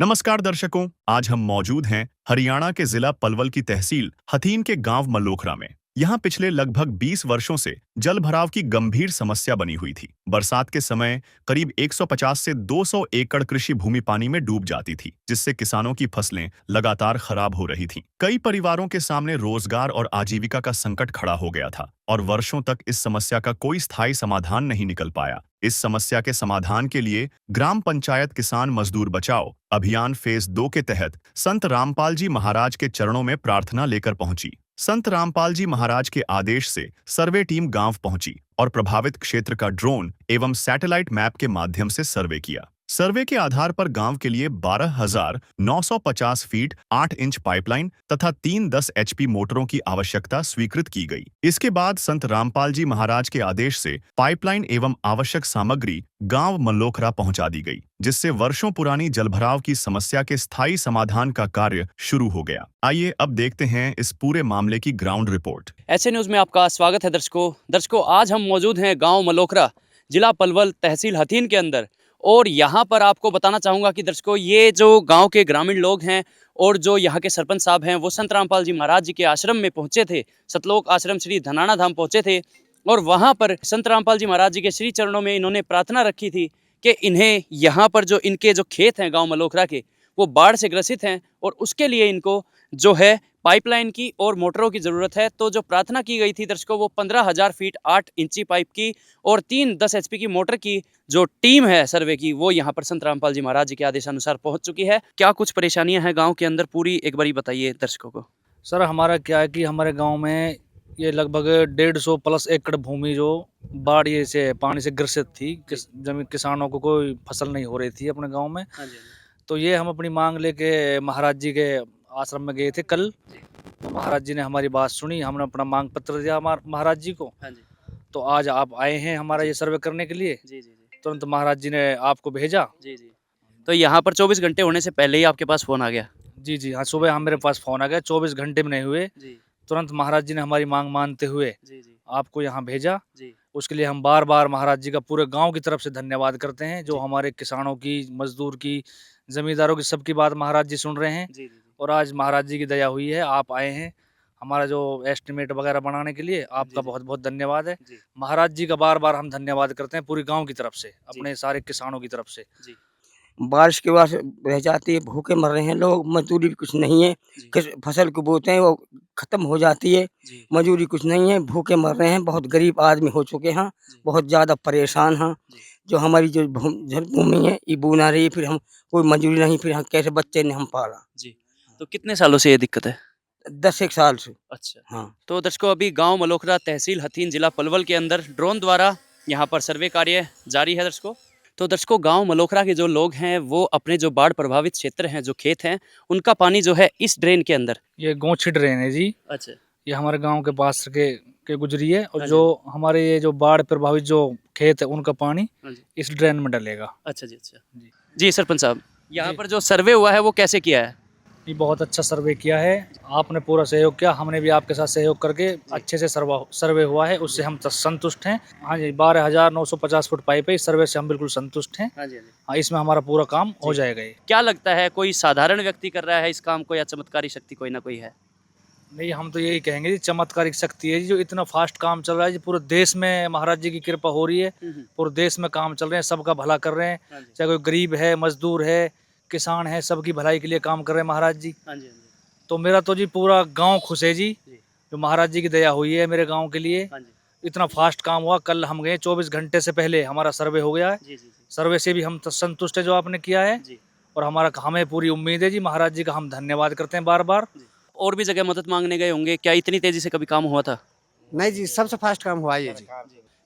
नमस्कार दर्शकों, आज हम मौजूद हैं हरियाणा के जिला पलवल की तहसील हथीन के गांव मल्लोखरा में। यहाँ पिछले लगभग 20 वर्षों से जल भराव की गंभीर समस्या बनी हुई थी। बरसात के समय करीब 150 से 200 एकड़ कृषि भूमि पानी में डूब जाती थी, जिससे किसानों की फसलें लगातार खराब हो रही थीं। कई परिवारों के सामने रोजगार और आजीविका का संकट खड़ा हो गया था और वर्षों तक इस समस्या का कोई स्थायी समाधान नहीं निकल पाया। इस समस्या के समाधान के लिए ग्राम पंचायत किसान मजदूर बचाओ अभियान फेज 2 के तहत संत रामपाल जी महाराज के चरणों में प्रार्थना लेकर पहुंची। संत रामपाल जी महाराज के आदेश से सर्वे टीम गांव पहुंची और प्रभावित क्षेत्र का ड्रोन एवं सैटेलाइट मैप के माध्यम से सर्वे किया। सर्वे के आधार पर गांव के लिए 12,950 फीट 8 इंच पाइपलाइन तथा 3 10 HP मोटरों की आवश्यकता स्वीकृत की गई। इसके बाद संत रामपाल जी महाराज के आदेश से पाइपलाइन एवं आवश्यक सामग्री गांव मल्लोखरा पहुंचा दी गई, जिससे वर्षों पुरानी जलभराव की समस्या के स्थायी समाधान का कार्य शुरू हो गया। आइए अब देखते हैं इस पूरे मामले की ग्राउंड रिपोर्ट। ऐसे न्यूज़ में आपका स्वागत है दर्शकों, आज हम मौजूद हैं गांव मल्लोखरा, जिला पलवल, तहसील हथीन के अंदर। और यहाँ पर आपको बताना चाहूँगा कि दर्शकों, ये जो गांव के ग्रामीण लोग हैं और जो यहाँ के सरपंच साहब हैं, वो संत रामपाल जी महाराज जी के आश्रम में पहुँचे थे। सतलोक आश्रम श्री धनाना धाम पहुँचे थे और वहाँ पर संत रामपाल जी महाराज जी के श्री चरणों में इन्होंने प्रार्थना रखी थी कि इन्हें यहाँ पर जो इनके जो खेत हैं गाँव मल्लोखरा के, वो बाढ़ से ग्रसित हैं और उसके लिए इनको जो है पाइपलाइन की और मोटरों की ज़रूरत है। तो जो प्रार्थना की गई थी दर्शकों, वो 15,000 फीट 8 इंची पाइप की और 3 10 HP की मोटर की जो टीम है सर्वे की, वो यहाँ पर संत रामपाल जी महाराज जी के आदेशानुसार पहुँच चुकी है। क्या कुछ परेशानियाँ हैं गाँव के अंदर, पूरी एक बारी बताइए दर्शकों को। सर, हमारा क्या है कि हमारे गांव में ये लगभग 150 प्लस एकड़ भूमि जो बाढ़ ये से पानी से ग्रसित थी। जमीन किसानों को कोई फसल नहीं हो रही थी अपने गांव में। हाँ जी, तो ये हम अपनी मांग लेके महाराज जी के आश्रम में गए थे कल। तो महाराज जी ने हमारी बात सुनी, हमने अपना मांग पत्र दिया महाराज जी को। हाँ जी, तो आज आप आए हैं हमारा ये सर्वे करने के लिए। जी जी जी तुरंत महाराज जी ने आपको भेजा। जी जी। तो यहाँ पर 24 घंटे होने से पहले ही आपके पास फ़ोन आ गया? जी जी हाँ, सुबह मेरे पास फ़ोन आ गया, 24 घंटे में नहीं हुए। जी तुरंत महाराज जी ने हमारी मांग मानते हुए जी जी आपको यहाँ भेजा। जी उसके लिए हम बार-बार महाराज जी का पूरे गाँव की तरफ से धन्यवाद करते हैं, जो जी। हमारे किसानों की, मज़दूर की, ज़मींदारों की सबकी बात महाराज जी सुन रहे हैं। जी जी और आज महाराज जी की दया हुई है, आप आए हैं हमारा जो एस्टीमेट वगैरह बनाने के लिए, आपका जी। बहुत-बहुत धन्यवाद है। जी महाराज जी का बार-बार हम धन्यवाद करते हैं पूरे गाँव की तरफ से, अपने सारे किसानों की तरफ से। जी बारिश की वजह से रह जाती है, भूखे मर रहे हैं लोग, मजदूरी भी कुछ नहीं है। जी किस फसल को बोते हैं वो ख़त्म हो जाती है, जी मजदूरी कुछ नहीं है, भूखे मर रहे हैं, बहुत गरीब आदमी हो चुके हैं, जी बहुत ज़्यादा परेशान हैं। जी जो हमारी जो जन्मभूमि है ये बूना रही है, फिर हम कोई मजदूरी नहीं, फिर हम कैसे बच्चे ने हम पाला जी। तो कितने सालों से ये दिक्कत है? 10 एक साल से। अच्छा। हाँ। तो दर्शकों, अभी गांव मल्लोखरा, तहसील हथीन, जिला पलवल के अंदर ड्रोन द्वारा यहाँ पर सर्वे कार्य जारी है दर्शकों। तो दर्शकों, गांव मल्लोखरा के जो लोग हैं, वो अपने जो बाढ़ प्रभावित क्षेत्र हैं, जो खेत हैं, उनका पानी जो है इस ड्रेन के अंदर। ये गोंछी ड्रेन है जी, अच्छा। ये हमारे गाँव के पास के गुजरी है। और हाँ जी। जो हमारे ये जो बाढ़ प्रभावित जो खेत है, उनका पानी हाँ जी। इस ड्रेन में डलेगा। अच्छा जी, अच्छा। जी। जी सरपंच साहब, यहाँ जी। पर जो सर्वे हुआ है वो कैसे किया है? ये बहुत अच्छा सर्वे किया है, आपने पूरा सहयोग किया, हमने भी आपके साथ सहयोग करके अच्छे से सर्वे हुआ है, उससे हम संतुष्ट हैं। हाँ जी, 12,950 फुट पाइप है, इस सर्वे से हम बिल्कुल संतुष्ट हैं। हाँ जी, हाँ जी। हाँ, इसमें हमारा पूरा काम हो जाएगा। ये क्या लगता है, कोई साधारण व्यक्ति कर रहा है इस काम को या चमत्कारी शक्ति कोई ना कोई है? नहीं, हम तो यही कहेंगे जी, चमत्कारिक शक्ति है जी, जो इतना फास्ट काम चल रहा है जी। पूरे देश में महाराज जी की कृपा हो रही है, पूरे देश में काम चल रहे हैं, सबका भला कर रहे हैं। हाँ जी। चाहे कोई गरीब है, मजदूर है, किसान है, सबकी भलाई के लिए काम कर रहे हैं महाराज जी। हाँ जी, हाँ जी। तो मेरा तो जी पूरा गाँव खुश है जी, जी। जो महाराज जी की दया हुई है मेरे गाँव के लिए। हाँ जी। इतना फास्ट काम हुआ, कल हम गए, 24 घंटे से पहले हमारा सर्वे हो गया है। जी, जी, जी। सर्वे से भी हम तो संतुष्ट है जो आपने किया है। जी। और हमें पूरी उम्मीद है जी, महाराज जी का हम धन्यवाद करते हैं बार-बार। और भी जगह मदद मांगने गए होंगे, क्या इतनी तेजी से कभी काम हुआ था? नहीं जी, सबसे फास्ट काम हुआ ये जी।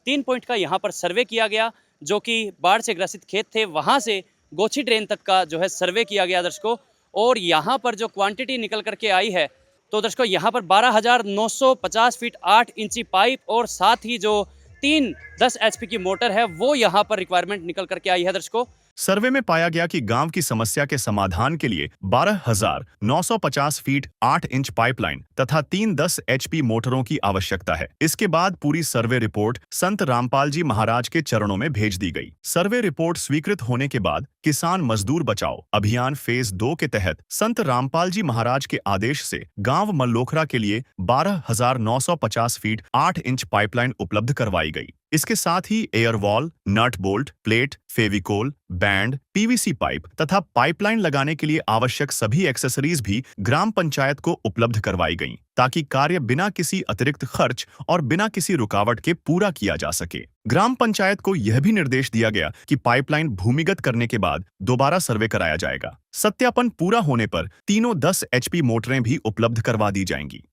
3 पॉइंट का यहाँ पर सर्वे किया गया, जो कि बाढ़ से ग्रसित खेत थे, वहाँ से गोची ड्रेन तक का जो है सर्वे किया गया दर्शकों। और यहाँ पर जो क्वांटिटी निकल करके आई है, तो दर्शकों यहाँ पर 12,950 फीट 8 इंची पाइप और साथ ही जो 3 10 HP की मोटर है, वो यहाँ पर रिक्वायरमेंट निकल करके आई है दर्शकों। सर्वे में पाया गया कि गांव की समस्या के समाधान के लिए 12,950 फीट 8 इंच पाइपलाइन तथा 310 HP मोटरों की आवश्यकता है। इसके बाद पूरी सर्वे रिपोर्ट संत रामपाल जी महाराज के चरणों में भेज दी गई। सर्वे रिपोर्ट स्वीकृत होने के बाद किसान मजदूर बचाओ अभियान फेज 2 के तहत संत रामपाल जी महाराज के आदेश से गांव मल्लोखरा के लिए 12,950 फीट 8 इंच पाइपलाइन उपलब्ध करवाई गई। इसके साथ ही air valve, nut bolt, plate, Fevicol, bend, PVC pipe तथा पाइपलाइन लगाने के लिए आवश्यक सभी एक्सेसरीज भी ग्राम पंचायत को उपलब्ध करवाई गईं, ताकि कार्य बिना किसी अतिरिक्त खर्च और बिना किसी रुकावट के पूरा किया जा सके। ग्राम पंचायत को यह भी निर्देश दिया गया कि पाइपलाइन भूमिगत करने के बाद दोबारा सर्वे कराया जाएगा। सत्यापन पूरा होने पर तीनों 10 HP मोटरें भी उपलब्ध करवा दी जाएंगी।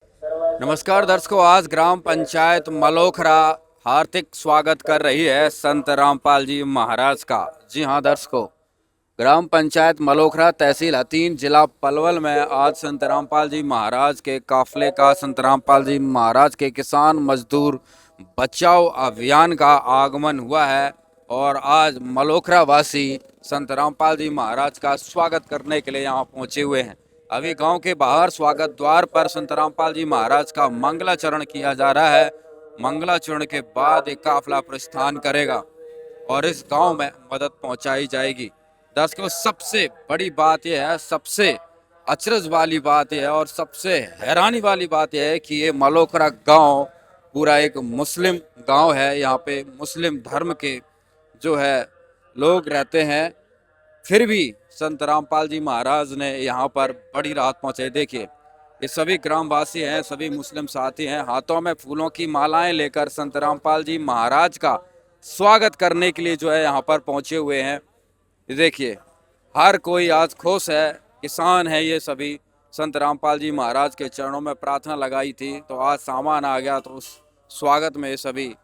नमस्कार दर्शकों, आज ग्राम पंचायत मलोखरा हार्दिक स्वागत कर रही है संत रामपाल जी महाराज का। जी हाँ दर्शकों, ग्राम पंचायत मलोखरा, तहसील हथीन, जिला पलवल में आज संत रामपाल जी महाराज के काफिले का, संत रामपाल जी महाराज के किसान मजदूर बचाओ अभियान का आगमन हुआ है और आज मलोखरा वासी संत रामपाल जी महाराज का स्वागत करने के लिए यहाँ पहुँचे हुए हैं। अभी गांव के बाहर स्वागत द्वार पर संत रामपाल जी महाराज का मंगलाचरण किया जा रहा है। मंगलाचरण के बाद एक काफिला प्रस्थान करेगा और इस गांव में मदद पहुंचाई जाएगी। दर्शकों, सबसे बड़ी बात यह है, सबसे अचरज वाली बात यह है और सबसे हैरानी वाली बात यह है कि ये मलोखरा गांव पूरा एक मुस्लिम गांव है। यहाँ पे मुस्लिम धर्म के जो है लोग रहते हैं, फिर भी संत रामपाल जी महाराज ने यहाँ पर बड़ी राहत पहुँचाई। देखिए, ये सभी ग्रामवासी हैं, सभी मुस्लिम साथी हैं, हाथों में फूलों की मालाएं लेकर संत रामपाल जी महाराज का स्वागत करने के लिए जो है यहाँ पर पहुँचे हुए हैं। ये देखिए, हर कोई आज खुश है, किसान है, ये सभी संत रामपाल जी महाराज के चरणों में प्रार्थना लगाई थी तो आज सामान आ गया, तो उस स्वागत में सभी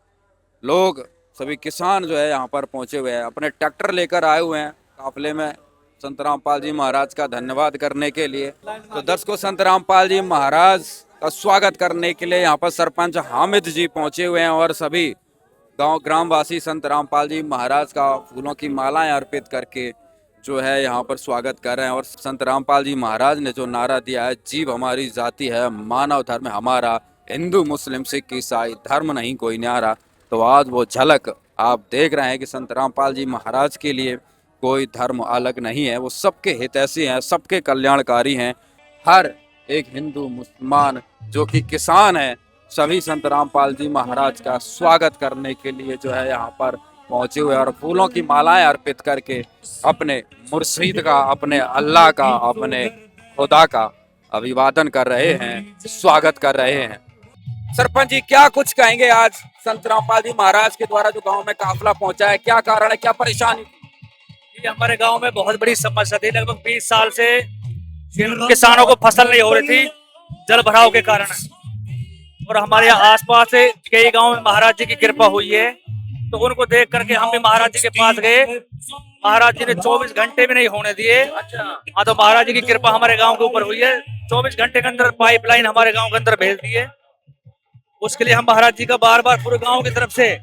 लोग, सभी किसान जो है यहाँ पर पहुँचे हुए हैं, अपने ट्रैक्टर लेकर आए हुए हैं काफिले में संत रामपाल जी महाराज का धन्यवाद करने के लिए। तो दर्शकों, संत रामपाल जी महाराज का स्वागत करने के लिए यहाँ पर सरपंच हामिद जी पहुँचे हुए हैं और सभी गांव ग्रामवासी संत रामपाल जी महाराज का फूलों की मालाएं अर्पित करके जो है यहाँ पर स्वागत कर रहे हैं। और संत रामपाल जी महाराज ने जो नारा दिया है, जीव हमारी जाति है, मानव धर्म हमारा, हिंदू मुस्लिम सिख ईसाई धर्म नहीं कोई न्यारा, तो आज वो झलक आप देख रहे हैं कि संत रामपाल जी महाराज के लिए कोई धर्म अलग नहीं है, वो सबके हितैषी हैं, सबके कल्याणकारी हैं। हर एक हिंदू मुसलमान जो कि किसान है, सभी संत रामपाल जी महाराज का स्वागत करने के लिए जो है यहाँ पर पहुँचे हुए और फूलों की मालाएं अर्पित करके अपने मुर्शिद का, अपने अल्लाह का, अपने खुदा का अभिवादन कर रहे हैं, स्वागत कर रहे हैं। सरपंच जी, क्या कुछ कहेंगे आज संत रामपाल जी महाराज के द्वारा जो गाँव में काफिला पहुँचा है, क्या कारण है, क्या परेशानी? हमारे गांव में बहुत बड़ी समस्या थी। लगभग 20 साल से किसानों को फसल नहीं हो रही थी जल भराव के कारण, और हमारे यहाँ आसपास से कई गांव में महाराज जी की कृपा हुई है, तो उनको देख करके हम भी महाराज जी के पास गए। महाराज जी ने 24 घंटे भी नहीं होने दिए। हाँ, तो महाराज जी की कृपा हमारे गांव के ऊपर हुई है। 24 घंटे के अंदर पाइपलाइन हमारे गांव के अंदर भेज दी है। उसके लिए हम महाराज जी का बार बार पूरे गाँव की तरफ से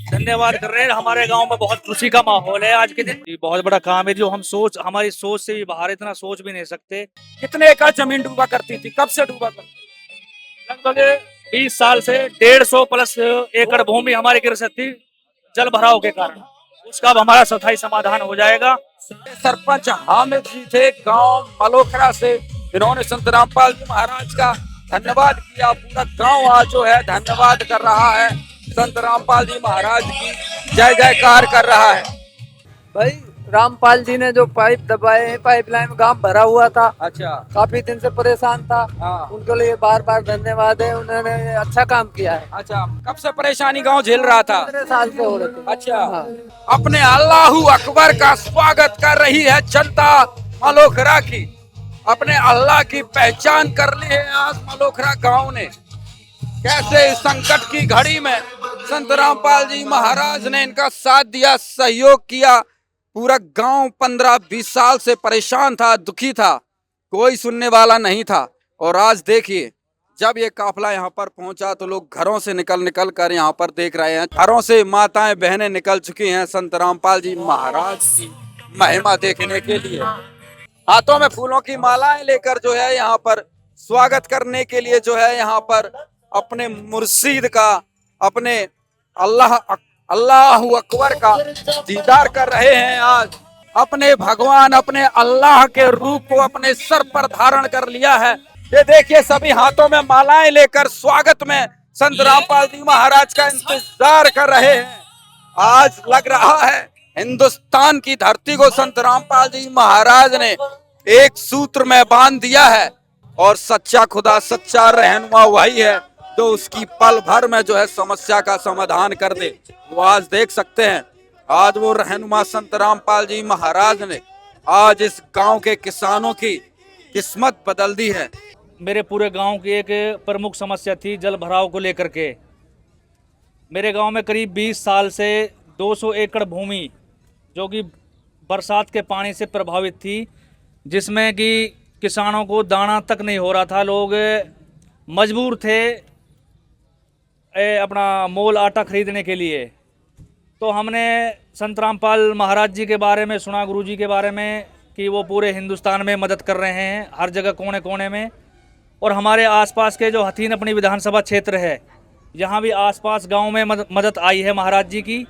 धन्यवाद कर रहे हैं। हमारे गांव में बहुत खुशी का माहौल है आज के दिन। ये बहुत बड़ा काम है जो हम हमारी सोच से भी बाहर, इतना सोच भी नहीं सकते। कितने एकड़ जमीन डूबा करती थी, कब से डूबा करती? लगभग 20 साल से 150 प्लस एकड़ भूमि हमारी गिर थी जल भराव के कारण। उसका अब हमारा स्थायी समाधान हो जाएगा। सरपंच हामिद जी थे गांव मलोखरा से, इन्होंने संत रामपाल जी महाराज का धन्यवाद किया। पूरा गांव आज जो है धन्यवाद कर रहा है, संत रामपाल जी महाराज की जय जयकार कर रहा है। भाई रामपाल जी ने जो पाइप दबाए हैं, पाइपलाइन में गांव भरा हुआ था, अच्छा, काफी दिन से परेशान था। हाँ। उनके लिए बार बार धन्यवाद है, उन्होंने अच्छा काम किया है। अच्छा, कब से परेशानी गांव झेल रहा था? 15 साल से हो रहे थे। अच्छा, हाँ। अपने अल्लाहू अकबर का स्वागत कर रही है जनता मलोखरा की। अपने अल्लाह की पहचान कर ली है आज मलोखरा गांव ने। कैसे इस संकट की घड़ी में संत रामपाल जी महाराज ने इनका साथ दिया, सहयोग किया। पूरा गांव 15-20 साल से परेशान था, दुखी था, कोई सुनने वाला नहीं था। और आज देखिए, जब ये काफिला यहाँ पर पहुंचा तो लोग घरों से निकल कर यहाँ पर देख रहे हैं। घरों से माताएं बहनें निकल चुकी हैं संत रामपाल जी महाराज की महिमा देखने के लिए। हाथों में फूलों की मालाएं लेकर जो है यहाँ पर स्वागत करने के लिए जो है यहाँ पर अपने मुर्शीद का, अपने अल्लाह अकबर का दीदार कर रहे हैं। आज अपने भगवान, अपने अल्लाह के रूप को अपने सर पर धारण कर लिया है। ये देखिए सभी हाथों में मालाएं लेकर स्वागत में संत रामपाल जी महाराज का इंतजार कर रहे हैं। आज लग रहा है हिंदुस्तान की धरती को संत रामपाल जी महाराज ने एक सूत्र में बांध दिया है और सच्चा खुदा, सच्चा रहनुमा वही है जो उसकी पल भर में जो है समस्या का समाधान कर दे। वो आज देख सकते हैं, आज वो रहनुमा संत रामपाल जी महाराज ने आज इस गांव के किसानों की किस्मत बदल दी है। मेरे पूरे गांव की एक प्रमुख समस्या थी जल भराव को लेकर के। मेरे गांव में करीब 20 साल से 200 एकड़ भूमि जो कि बरसात के पानी से प्रभावित थी, जिसमें कि किसानों को दाना तक नहीं हो रहा था। लोग मजबूर थे अपना मोल आटा खरीदने के लिए। तो हमने संत रामपाल महाराज जी के बारे में सुना, गुरु जी के बारे में, कि वो पूरे हिंदुस्तान में मदद कर रहे हैं, हर जगह कोने कोने में। और हमारे आसपास के जो हथीन अपनी विधानसभा क्षेत्र है, यहाँ भी आसपास गांव में मदद आई है महाराज जी की।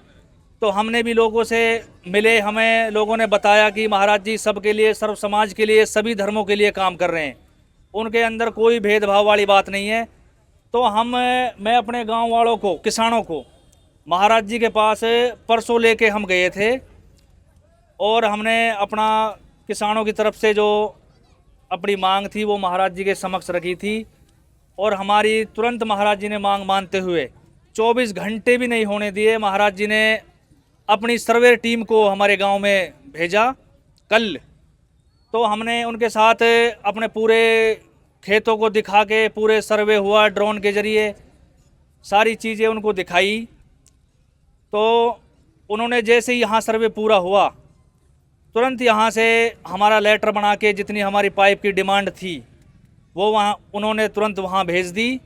तो हमने भी लोगों से मिले, हमें लोगों ने बताया कि महाराज जी सबके लिए, सर्व समाज के लिए, सभी धर्मों के लिए काम कर रहे हैं, उनके अंदर कोई भेदभाव वाली बात नहीं है। तो मैं अपने गांव वालों को, किसानों को महाराज जी के पास परसों लेके हम गए थे और हमने अपना किसानों की तरफ से जो अपनी मांग थी वो महाराज जी के समक्ष रखी थी। और हमारी तुरंत महाराज जी ने मांग मानते हुए 24 घंटे भी नहीं होने दिए, महाराज जी ने अपनी सर्वे टीम को हमारे गांव में भेजा कल। तो हमने उनके साथ अपने पूरे खेतों को दिखा के, पूरे सर्वे हुआ ड्रोन के ज़रिए, सारी चीज़ें उनको दिखाई। तो उन्होंने जैसे ही यहाँ सर्वे पूरा हुआ, तुरंत यहाँ से हमारा लेटर बना के जितनी हमारी पाइप की डिमांड थी वो वहाँ उन्होंने तुरंत वहाँ भेज दी।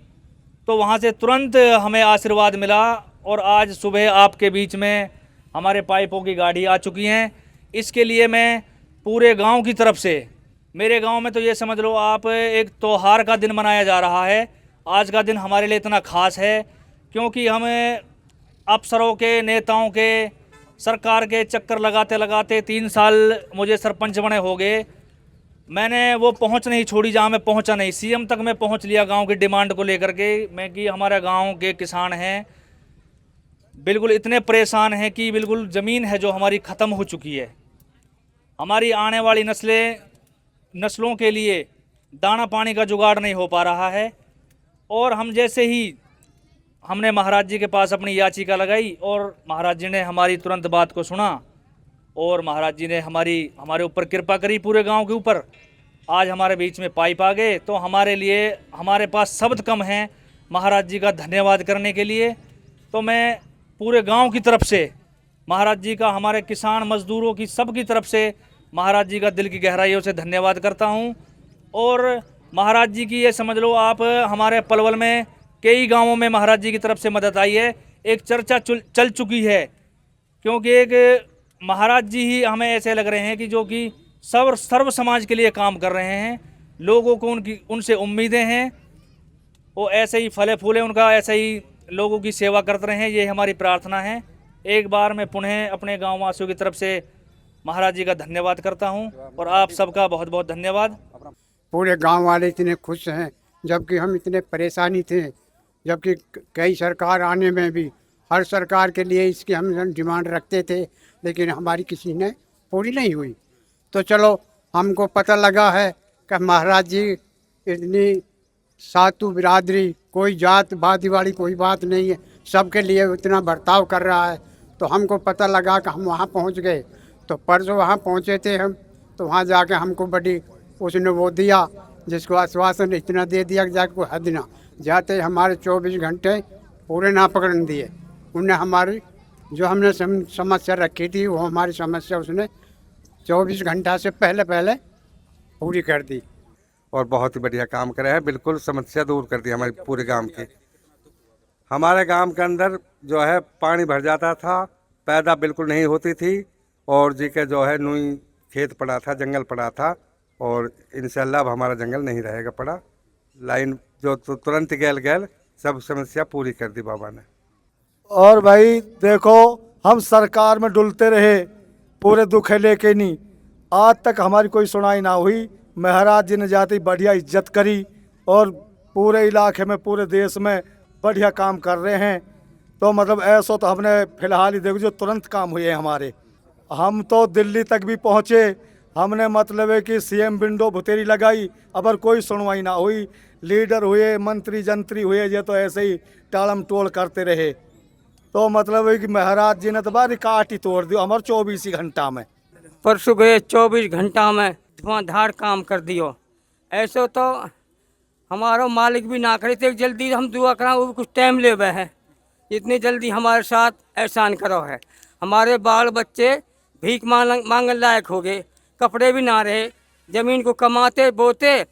तो वहाँ से तुरंत हमें आशीर्वाद मिला और आज सुबह आपके बीच में हमारे पाइपों की गाड़ी आ चुकी हैं। इसके लिए मैं पूरे गांव की तरफ से, मेरे गांव में तो ये समझ लो आप, एक त्योहार का दिन मनाया जा रहा है। आज का दिन हमारे लिए इतना ख़ास है क्योंकि हम अफसरों के, नेताओं के, सरकार के चक्कर लगाते लगाते 3 साल मुझे सरपंच बने हो गए, मैंने वो पहुंच नहीं छोड़ी जहां मैं पहुंचा नहीं। सीएम तक मैं पहुंच लिया गांव की डिमांड को लेकर के। मैं कि हमारे गांव के किसान हैं बिल्कुल इतने परेशान हैं कि बिल्कुल ज़मीन है जो हमारी ख़त्म हो चुकी है। हमारी आने वाली नस्लों के लिए दाना पानी का जुगाड़ नहीं हो पा रहा है। और हम जैसे ही हमने महाराज जी के पास अपनी याचिका लगाई और महाराज जी ने हमारी तुरंत बात को सुना और महाराज जी ने हमारे ऊपर कृपा करी, पूरे गांव के ऊपर। आज हमारे बीच में पाइप आ गए। तो हमारे लिए, हमारे पास शब्द कम हैं महाराज जी का धन्यवाद करने के लिए। तो मैं पूरे गांव की तरफ से महाराज जी का, हमारे किसान मजदूरों की, सब की तरफ से महाराज जी का दिल की गहराइयों से धन्यवाद करता हूं। और महाराज जी की ये समझ लो आप, हमारे पलवल में कई गांवों में महाराज जी की तरफ से मदद आई है। एक चर्चा चल चुकी है क्योंकि एक महाराज जी ही हमें ऐसे लग रहे हैं कि जो कि सर्व समाज के लिए काम कर रहे हैं। लोगों को उनसे उम्मीदें हैं, वो ऐसे ही फले फूले, उनका ऐसे ही लोगों की सेवा करते रहे हैं, ये हमारी प्रार्थना है। एक बार मैं पुनः अपने गाँव वासियों की तरफ से महाराज जी का धन्यवाद करता हूं और आप सबका बहुत बहुत धन्यवाद। पूरे गांव वाले इतने खुश हैं, जबकि हम इतने परेशानी थे, जबकि कई सरकार आने में भी हर सरकार के लिए इसकी हम डिमांड रखते थे, लेकिन हमारी किसी ने पूरी नहीं हुई। तो चलो, हमको पता लगा है कि महाराज जी इतनी सातु बिरादरी, कोई जात भाती वाली कोई बात नहीं है, सबके लिए इतना बर्ताव कर रहा है। तो हमको पता लगा कि हम वहाँ पहुँच गए। तो परसों वहाँ पहुँचे थे हम, तो वहाँ जाके हमको बड़ी उसने वो दिया, जिसको आश्वासन इतना दे दिया कि जाके कोई हद ना, जाते हमारे 24 घंटे पूरे ना पकड़ने दिए। उन्हें हमारी जो हमने समस्या रखी थी वो हमारी समस्या उसने 24 घंटा से पहले पूरी कर दी। और बहुत ही बढ़िया काम करे है, बिल्कुल समस्या दूर कर दी हमारे पूरे गांव की। हमारे गांव के अंदर जो है पानी भर जाता था, पैदा बिल्कुल नहीं होती थी और जी के जो है नुई खेत पड़ा था, जंगल पड़ा था, और इंशाल्लाह अब हमारा जंगल नहीं रहेगा पड़ा। लाइन जो तुरंत गैल सब समस्या पूरी कर दी बाबा ने। और भाई देखो, हम सरकार में डुलते रहे, पूरे दुख लेके नहीं, आज तक हमारी कोई सुनाई ना हुई। महाराज जी ने जाती बढ़िया इज्जत करी और पूरे इलाके में, पूरे देश में बढ़िया काम कर रहे हैं। तो मतलब ऐसा तो हमने फिलहाल ही देखो जो तुरंत काम हुए हैं हमारे। हम तो दिल्ली तक भी पहुँचे, हमने मतलब है कि सीएम विंडो भुतेरी लगाई, अबर कोई सुनवाई ना हुई। लीडर हुए, मंत्री जंत्री हुए, ये तो ऐसे ही टालम टोल करते रहे। तो मतलब है कि महाराज जी ने तो बारी काट ही तोड़ दी हमारे 24 ही घंटा में। परसों गए 24 घंटा में धुआंधार काम कर दियो। ऐसे तो हमारा मालिक भी ना करे थे, जल्दी हम दुआ करा, वो कुछ टाइम ले हुए है, इतनी जल्दी हमारे साथ एहसान करो है। हमारे बाल बच्चे भीख मांगने लायक हो गए, कपड़े भी ना रहे, ज़मीन को कमाते बोते,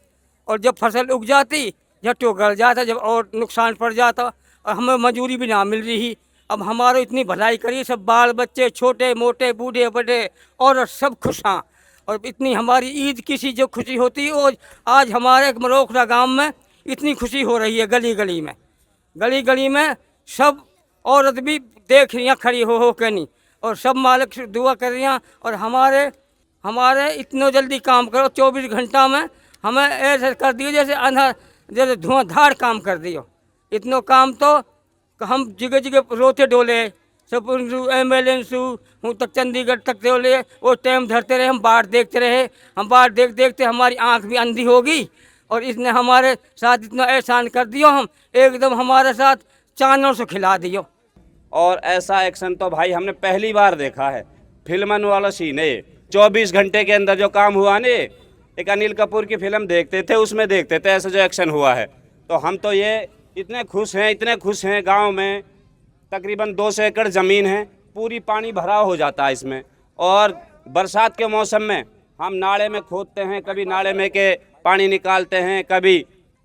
और जब फसल उग जाती झट्टो गल जाता, जब और नुकसान पड़ जाता, और हमें मजूरी भी ना मिल रही। अब हमारे इतनी भलाई करी, सब बाल बच्चे छोटे मोटे बूढ़े बड़े और सब खुश हैं। और इतनी हमारी ईद किसी जो खुशी होती है, और आज हमारे मलोखरा गांव में इतनी खुशी हो रही है। गली गली में सब औरत भी देख रही हैं खड़ी हो के नहीं, और सब मालिक से दुआ कर रही हैं। और हमारे इतना जल्दी काम करो, 24 घंटा में हमें ऐसे कर दियो जैसे अंधा, जैसे धुआंधार काम कर दियो। इतना काम तो हम जगह जगह रोते डोले, सब एम्बुलेंस हूँ तक चंडीगढ़ तक डोले, वो टाइम धरते रहे, हम बाढ़ देखते रहे। हम बाढ़ देखते हमारी आंख भी अंधी हो गई, और इसने हमारे साथ इतना एहसान कर दियो, हम एकदम हमारे साथ चानों से खिला दियो। और ऐसा एक्शन तो भाई हमने पहली बार देखा है। फिल्मन वाला सीन है, 24 घंटे के अंदर जो काम हुआ ने, एक अनिल कपूर की फिल्म देखते थे, उसमें देखते थे ऐसा जो एक्शन हुआ है। तो हम तो ये इतने खुश हैं। गांव में तकरीबन 200 एकड़ ज़मीन है, पूरी पानी भरा हो जाता है इसमें। और बरसात के मौसम में हम नाले में खोदते हैं, कभी नाले में के पानी निकालते हैं, कभी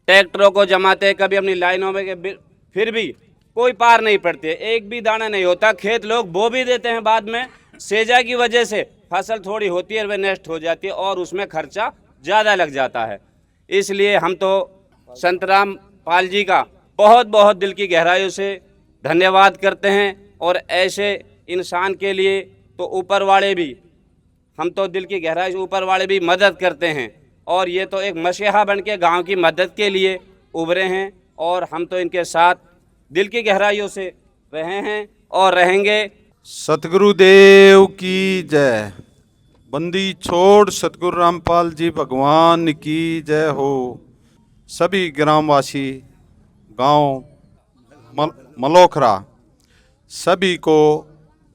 ट्रैक्टरों को जमाते हैं, कभी अपनी लाइनों में के, फिर भी कोई पार नहीं पड़ती है, एक भी दाना नहीं होता। खेत लोग बो भी देते हैं, बाद में सेजा की वजह से फसल थोड़ी होती है, वह नष्ट हो जाती है, और उसमें खर्चा ज़्यादा लग जाता है। इसलिए हम तो संत रामपाल जी का बहुत बहुत दिल की गहराइयों से धन्यवाद करते हैं। और ऐसे इंसान के लिए तो ऊपर वाले भी, हम तो दिल की गहराई से ऊपर वाले भी मदद करते हैं। और ये तो एक मसीहा बन के गाँव की मदद के लिए उभरे हैं, और हम तो इनके साथ दिल की गहराइयों से रहे हैं और रहेंगे। सतगुरुदेव की जय। बंदी छोड़ सतगुरु रामपाल जी भगवान की जय हो। सभी ग्रामवासी, गांव मलोखरा, सभी को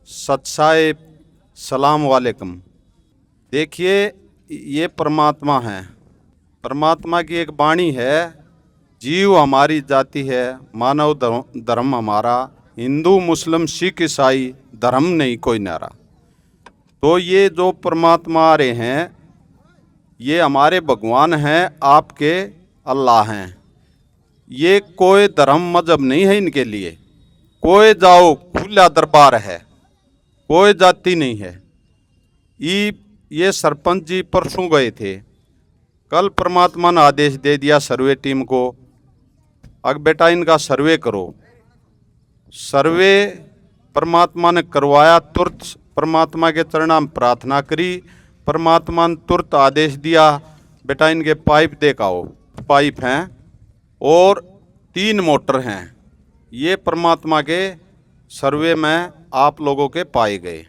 सत्साए सलाम वालेकुम। देखिए, ये परमात्मा है, परमात्मा की एक वाणी है, जीव हमारी जाति है, मानव धर्म हमारा, हिंदू मुस्लिम सिख ईसाई धर्म नहीं कोई नारा। तो ये जो परमात्मा आ रहे हैं, ये हमारे भगवान हैं, आपके अल्लाह हैं। ये कोई धर्म मजहब नहीं है इनके लिए, कोई जाओ खुला दरबार है, कोई जाति नहीं है। ये सरपंच जी परसों गए थे, कल परमात्मा ने आदेश दे दिया सर्वे टीम को, अब बेटा इनका सर्वे करो। सर्वे परमात्मा ने करवाया, तुरंत परमात्मा के चरणों में प्रार्थना करी, परमात्मा ने तुरंत आदेश दिया, बेटा इनके पाइप देखाओ। पाइप हैं और 3 मोटर हैं, ये परमात्मा के सर्वे में आप लोगों के पाए गए।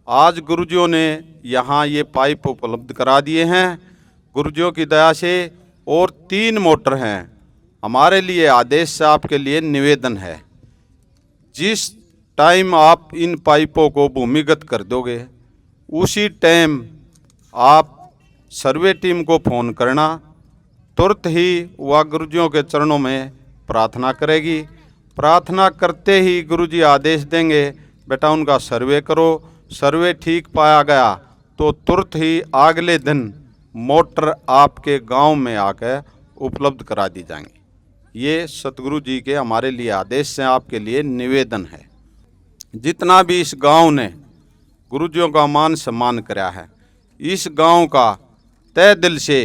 आज गुरुजियों ने यहाँ ये पाइप उपलब्ध करा दिए हैं गुरुजियों की दया से, और 3 मोटर हैं। हमारे लिए आदेश से आपके लिए निवेदन है, जिस टाइम आप इन पाइपों को भूमिगत कर दोगे, उसी टाइम आप सर्वे टीम को फ़ोन करना, तुरंत ही वह गुरुजियों के चरणों में प्रार्थना करेगी। प्रार्थना करते ही गुरुजी आदेश देंगे, बेटा उनका सर्वे करो। सर्वे ठीक पाया गया तो तुरंत ही अगले दिन मोटर आपके गांव में आकर उपलब्ध करा दी जाएंगी। ये सतगुरु जी के हमारे लिए आदेश से आपके लिए निवेदन है। जितना भी इस गांव ने गुरुजियों का मान सम्मान कराया है। इस गांव का तहे दिल से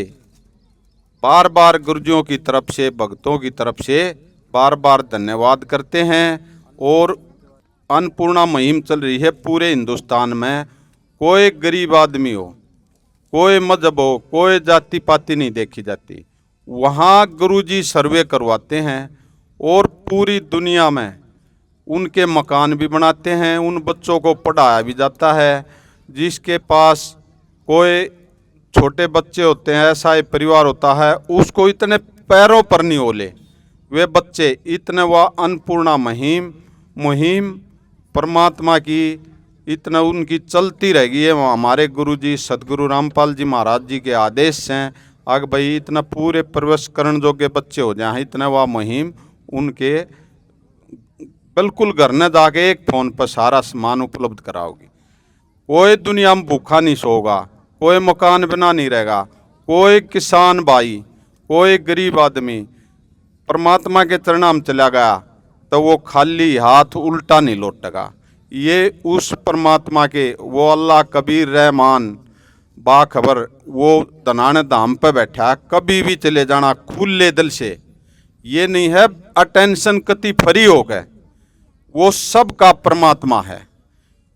बार बार गुरुजियों की तरफ से, भक्तों की तरफ से बार बार धन्यवाद करते हैं। और अन्नपूर्णा मुहिम चल रही है पूरे हिंदुस्तान में। कोई गरीब आदमी हो, कोई मजहब हो, कोई जाति पाति नहीं देखी जाती। वहाँ गुरुजी सर्वे करवाते हैं और पूरी दुनिया में उनके मकान भी बनाते हैं, उन बच्चों को पढ़ाया भी जाता है। जिसके पास कोई छोटे बच्चे होते हैं, ऐसा एक परिवार होता है, उसको इतने पैरों पर नहीं ओले वे बच्चे, इतने वह अन्नपूर्णा मुहिम परमात्मा की इतना उनकी चलती रहेगी है। हमारे गुरुजी सदगुरु रामपाल जी महाराज जी के आदेश हैं अग भाई इतना पूरे प्रवेश करण जोगे बच्चे हो जाए, इतना वह मुहिम उनके बिल्कुल घर न जाके एक फ़ोन पर सारा सामान उपलब्ध कराओगी। कोई दुनिया में भूखा नहीं सोगा, कोई मकान बना नहीं रहेगा, कोई किसान भाई, कोई गरीब आदमी परमात्मा के चरणों में चला गया तो वो खाली हाथ उल्टा नहीं लौटेगा। ये उस परमात्मा के, वो अल्लाह कबीर रहमान बाखबर, वो दनाने धाम पे बैठा है। कभी भी चले जाना खुले दिल से, ये नहीं है अटेंशन कति फ्री हो गए, वो सबका परमात्मा है।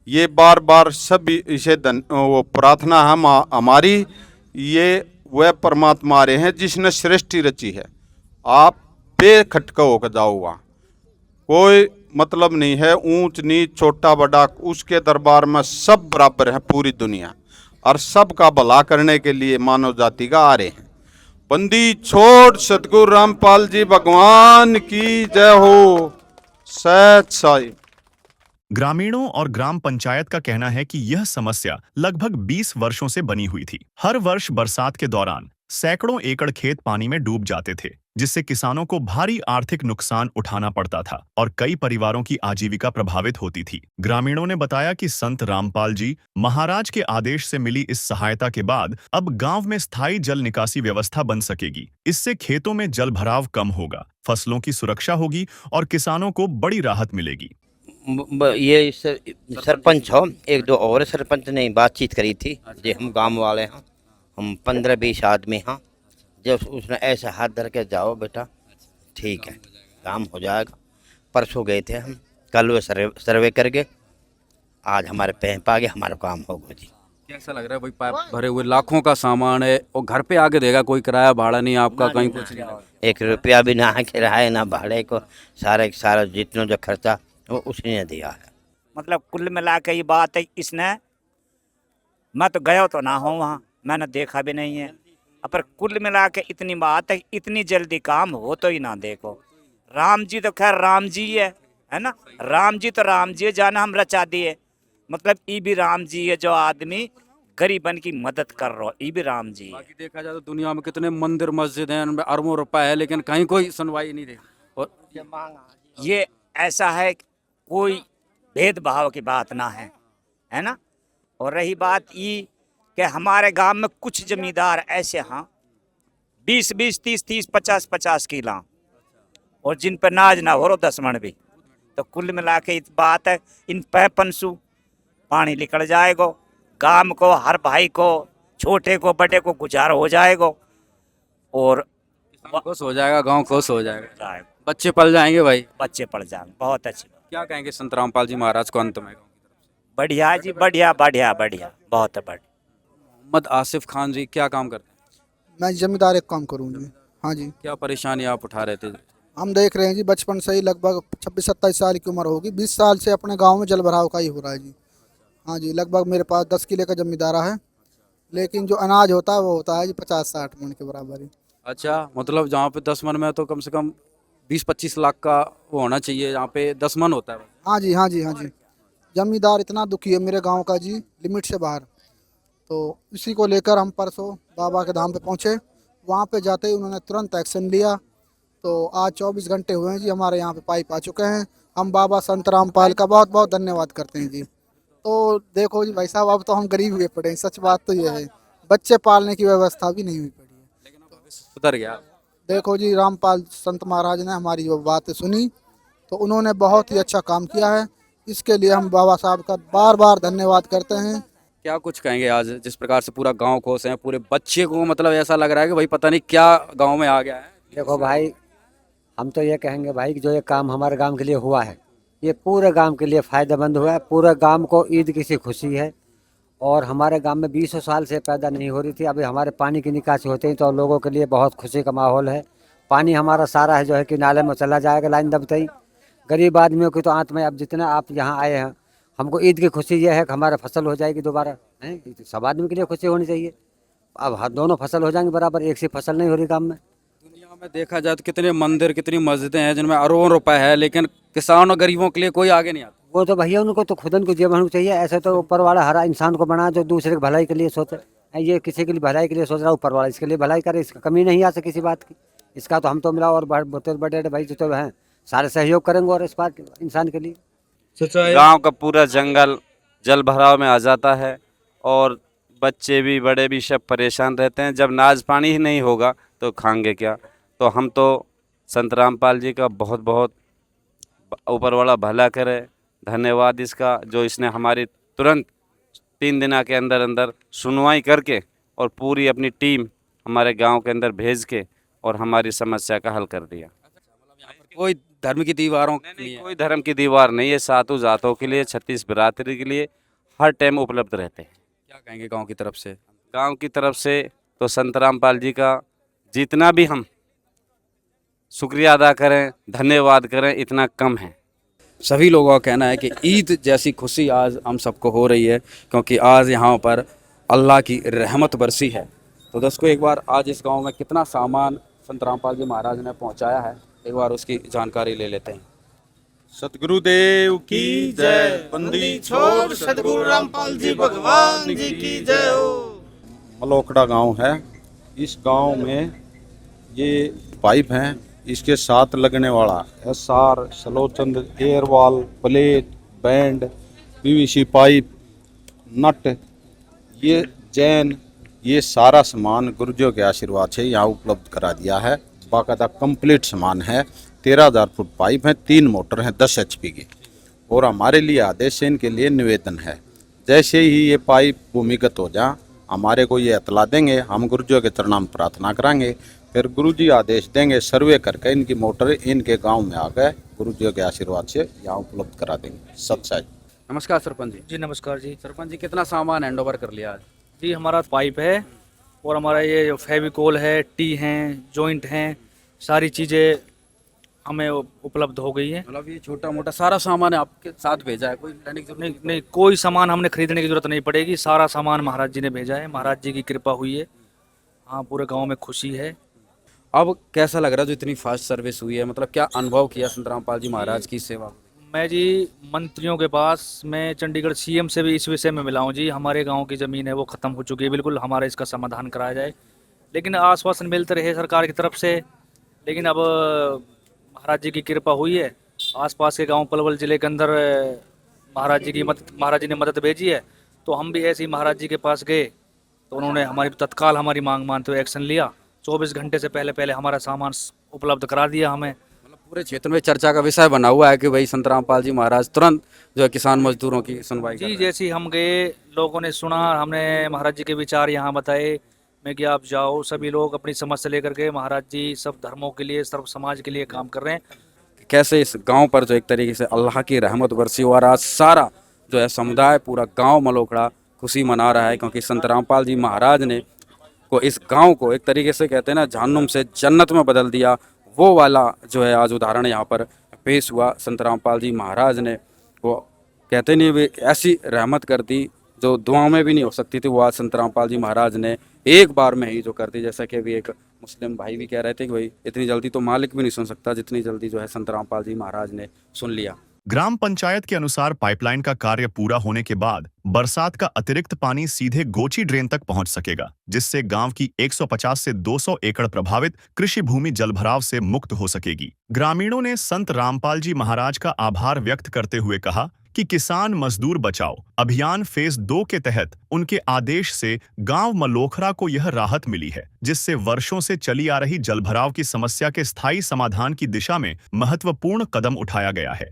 ये बार बार सब इसे वो प्रार्थना है हमारी, ये वह परमात्मा आ रहे हैं जिसने सृष्टि रची है। आप बेखटका होकर जाओ, वहाँ कोई मतलब नहीं है ऊंच नीच छोटा बड़ा, उसके दरबार में सब बराबर है पूरी दुनिया, और सबका भला करने के लिए मानव जाति का आ रहे हैं। बंदी छोड़ सतगुरु रामपाल जी भगवान की जय हो। सच साई। ग्रामीणों और ग्राम पंचायत का कहना है कि यह समस्या लगभग 20 वर्षों से बनी हुई थी। हर वर्ष बरसात के दौरान सैकड़ों एकड़ खेत पानी में डूब जाते थे, जिससे किसानों को भारी आर्थिक नुकसान उठाना पड़ता था और कई परिवारों की आजीविका प्रभावित होती थी। ग्रामीणों ने बताया कि संत रामपाल जी महाराज के आदेश से मिली इस सहायता के बाद अब गांव में स्थायी जल निकासी व्यवस्था बन सकेगी। इससे खेतों में जल भराव कम होगा, फसलों की सुरक्षा होगी और किसानों को बड़ी राहत मिलेगी। ये सरपंच हो, एक दो और सरपंच ने बातचीत करी थी जी, हम गांव वाले हैं, हम 15-20 आदमी हैं। जब उसने ऐसे हाथ धर के जाओ बेटा ठीक है काम हो जाएगा। परसों गए थे हम, कल वो सर्वे करके आज हमारे पैप आ गए, हमारा काम होगा जी। कैसा लग रहा है भाई? पाइप भरे हुए लाखों का सामान है और घर पे आके देगा, कोई किराया भाड़ा नहीं आपका, कहीं कुछ नहीं, 1 रुपया भी ना है किराए ना भाड़े को, सारा जितना जो खर्चा वो उसने दिया है। मतलब कुल मिला के ये बात है, इसने मैं तो गया तो ना हो वहाँ, मैंने देखा भी नहीं है, पर कुल मिला के इतनी बात है, इतनी जल्दी काम हो तो ही ना देखो। राम जी तो खैर राम जी है ना, राम जी तो राम जी जाना हम रचा दिए, मतलब ये भी राम जी है जो आदमी गरीबन की मदद कर रहा, ये भी राम जी है। बाकी देखा जाए तो दुनिया में कितने मंदिर मस्जिद हैं, उनमें अरबों रुपए है, लेकिन कहीं कोई सुनवाई नहीं रही। और ये ऐसा है कोई भेदभाव की बात ना है ना। और रही बात ये कि हमारे गांव में कुछ जमींदार ऐसे हैं 20-20, 30-30, 50-50 किला, और जिन पर नाज ना हो 10 मन भी, तो कुल मिला के इस बात है, इन पैपनसु पानी निकल जाएगा, गांव को हर भाई को, छोटे को बड़े को गुजार हो जाएगा, और खुश हो जाएगा, गांव खुश हो जाएगा, बच्चे पल जाएंगे भाई, बच्चे पढ़ जाएंगे। बहुत अच्छी। क्या कहेंगे संत रामपाल जी महाराज को अंत में? बढ़िया जी, बढ़िया बढ़िया बढ़िया, बहुत बढ़िया। मोहम्मद आसिफ खान जी क्या काम करते हैं? मैं जमींदार एक काम करूँ जी। हाँ जी। क्या परेशानी आप उठा रहे थे? हम देख रहे हैं जी, बचपन से ही लगभग 26-27 साल की उम्र होगी, 20 साल से अपने गांव में जल भराव का ही हो रहा है जी। हाँ जी, लगभग मेरे पास 10 किले का जमींदारा है, लेकिन जो अनाज होता है वो होता है जी 50-60 मन के बराबर ही। अच्छा, मतलब जहाँ पे 10 मन में तो कम से कम 20-25 लाख का वो होना चाहिए, यहाँ पे 10 मन होता है। हाँ जी हाँ जी हाँ जी। जमींदार इतना दुखी है मेरे गांव का जी, लिमिट से बाहर। तो इसी को लेकर हम परसों बाबा के धाम पे पहुँचे, वहाँ पे जाते ही उन्होंने तुरंत एक्शन लिया। तो आज 24 घंटे हुए हैं जी, हमारे यहाँ पे पाइप आ चुके हैं। हम बाबा संत रामपाल का बहुत बहुत धन्यवाद करते हैं जी। तो देखो जी भाई साहब, अब तो हम गरीब हुए पड़े हैं, सच बात तो ये है, बच्चे पालने की व्यवस्था भी नहीं हुई पड़ी है, लेकिन अब सुधर गया। देखो जी, रामपाल संत महाराज ने हमारी जो बात सुनी तो उन्होंने बहुत ही अच्छा काम किया है। इसके लिए हम बाबा साहब का बार बार धन्यवाद करते हैं। क्या कुछ कहेंगे आज जिस प्रकार से पूरा गांव खुश है, पूरे बच्चे को मतलब ऐसा लग रहा है कि भाई पता नहीं क्या गांव में आ गया है। देखो भाई, हम तो ये कहेंगे भाई कि जो ये काम हमारे गांव के लिए हुआ है, ये पूरे गांव के लिए फ़ायदेमंद हुआ है। पूरे गांव को ईद की सी खुशी है। और हमारे गांव में 20 साल से पैदा नहीं हो रही थी, अभी हमारे पानी की निकासी होते ही तो लोगों के लिए बहुत खुशी का माहौल है। पानी हमारा सारा है जो है कि नाले में चला जाएगा लाइन दबते ही। गरीब आदमियों की तो आंत में, अब जितना आप यहाँ आए हैं, हमको ईद की खुशी ये है कि हमारा फसल हो जाएगी दोबारा, है सब आदमी के लिए खुशी होनी चाहिए। अब दोनों फसल हो जाएंगे बराबर, एक सी फसल नहीं हो रही गाँव में। दुनिया में देखा जाए तो कितने मंदिर, कितनी मस्जिदें हैं जिनमें अरबों रुपए है, लेकिन किसान और गरीबों के लिए कोई आगे नहीं आता। वो तो भैया उनको तो खुद उनको जीवन होना चाहिए। ऐसे तो ऊपर वाला हर इंसान को बना जो दूसरे की भलाई के लिए सोचे। ये किसी के लिए भलाई के लिए सोच रहा है, ऊपर वाला इसके लिए भलाई करे, इसका कमी नहीं आ सके किसी बात की। इसका तो हम तो मिला और बड़े बड़े भाई जो तो हैं सारे सहयोग करेंगे और इस बात इंसान के लिए। गांव का पूरा जंगल जल भराव में आ जाता है और बच्चे भी बड़े भी सब परेशान रहते हैं। जब नाज पानी ही नहीं होगा तो खाएंगे क्या। तो हम तो संत रामपाल जी का बहुत बहुत ऊपर वाला भला करे, धन्यवाद इसका, जो इसने हमारी तुरंत 3 दिन के अंदर अंदर सुनवाई करके और पूरी अपनी टीम हमारे गांव के अंदर भेज के और हमारी समस्या का हल कर दिया। कोई धर्म की दीवारों कोई धर्म की दीवार नहीं है, सातों जातों के लिए, 36 बिरादरी के लिए हर टाइम उपलब्ध रहते हैं। क्या कहेंगे गांव की तरफ से? गांव की तरफ से तो संत रामपाल जी का जितना भी हम शुक्रिया अदा करें, धन्यवाद करें, इतना कम है। सभी लोगों का कहना है कि ईद जैसी खुशी आज हम सबको हो रही है, क्योंकि आज यहाँ पर अल्लाह की रहमत बरसी है। तो दोस्तों, एक बार आज इस गांव में कितना सामान संत रामपाल जी महाराज ने पहुंचाया है, एक बार उसकी जानकारी ले लेते हैं। सतगुरुदेव की जय। बंदी छोड़ सतगुरु रामपाल जी भगवान जी की जय हो। मलोखड़ा गांव है। इस गांव में ये पाइप हैं, इसके साथ लगने वाला SR, सलोचंद, air valve, plate, bend, PVC pipe, nut, ये जैन, ये सारा सामान गुरुजियों के आशीर्वाद से यहाँ उपलब्ध करा दिया है। बाकायदा कंप्लीट सामान है। 13,000 फुट पाइप है, 3 मोटर हैं 10 HP की। और हमारे लिए आदेश है, इनके लिए निवेदन है, जैसे ही ये पाइप भूमिगत हो जा हमारे को ये इतला देंगे, हम गुरुजियों के चरणाम प्रार्थना कराएंगे, फिर गुरुजी आदेश देंगे, सर्वे करके इनकी मोटर इनके गांव में आ गए गुरुजियों के आशीर्वाद से यहाँ उपलब्ध करा देंगे। सच्चाई। नमस्कार सरपंच जी। जी नमस्कार जी। सरपंच जी, कितना सामान हैंड ओवर कर लिया आज? जी हमारा पाइप है और हमारा ये फेविकोल है, टी हैं, जॉइंट हैं, सारी चीज़ें हमें उपलब्ध हो गई है। मतलब ये छोटा मोटा सारा सामान आपके साथ भेजा है, कोई लेने की जरूरत नहीं नहीं, कोई सामान हमने खरीदने की जरूरत नहीं पड़ेगी, सारा सामान महाराज जी ने भेजा है, महाराज जी की कृपा हुई है। हाँ, पूरे गांव में खुशी है। अब कैसा लग रहा है जो इतनी फास्ट सर्विस हुई है, मतलब क्या अनुभव किया संत रामपाल जी महाराज की सेवा? मैं जी मंत्रियों के पास, मैं चंडीगढ़ CM से भी इस विषय में मिला हूँ जी। हमारे गांव की ज़मीन है वो ख़त्म हो चुकी है, बिल्कुल हमारा इसका समाधान कराया जाए। लेकिन आश्वासन मिलते रहे सरकार की तरफ से, लेकिन अब महाराज जी की कृपा हुई है। आसपास के गांव पलवल ज़िले के अंदर महाराज जी ने मदद भेजी है। तो हम भी ऐसे ही महाराज जी के पास गए तो उन्होंने हमारी तत्काल हमारी मांग मानते हुए एक्शन लिया। 24 घंटे से पहले हमारा सामान उपलब्ध करा दिया हमें। पूरे क्षेत्र में चर्चा का विषय बना हुआ है कि भाई संत रामपाल जी महाराज तुरंत जो है किसान मजदूरों की सुनवाई जी। जैसे हम गए, लोगों ने सुना, हमने महाराज जी के विचार यहाँ बताए। मैं कि आप जाओ, सभी लोग अपनी समस्या लेकर के, महाराज जी सब धर्मों के लिए, सर्व समाज के लिए काम कर रहे हैं। कैसे इस गांव पर जो एक तरीके से अल्लाह की रहमत बरसी और आज सारा जो है समुदाय, पूरा गांव मलोखड़ा खुशी मना रहा है, क्योंकि संत रामपाल जी महाराज ने को इस गांव को एक तरीके से कहते हैं ना, जहन्नुम से जन्नत में बदल दिया। वो वाला जो है आज उदाहरण यहाँ पर पेश हुआ। संत रामपाल जी महाराज ने वो कहते नहीं वे ऐसी रहमत कर दी जो दुआओं में भी नहीं हो सकती थी, वो आज संत रामपाल जी महाराज ने एक बार में ही जो कर दी। जैसा कि अभी एक मुस्लिम भाई भी कह रहे थे कि भाई इतनी जल्दी तो मालिक भी नहीं सुन सकता जितनी जल्दी जो है संत रामपाल जी महाराज ने सुन लिया। ग्राम पंचायत के अनुसार पाइपलाइन का कार्य पूरा होने के बाद बरसात का अतिरिक्त पानी सीधे गोची ड्रेन तक पहुंच सकेगा, जिससे गांव की 150 से 200 एकड़ प्रभावित कृषि भूमि जलभराव से मुक्त हो सकेगी। ग्रामीणों ने संत रामपाल जी महाराज का आभार व्यक्त करते हुए कहा कि किसान मजदूर बचाओ अभियान फेज 2 के तहत उनके आदेश से गांव मलोखरा को यह राहत मिली है, जिससे वर्षों से चली आ रही जलभराव की समस्या के स्थायी समाधान की दिशा में महत्वपूर्ण कदम उठाया गया है।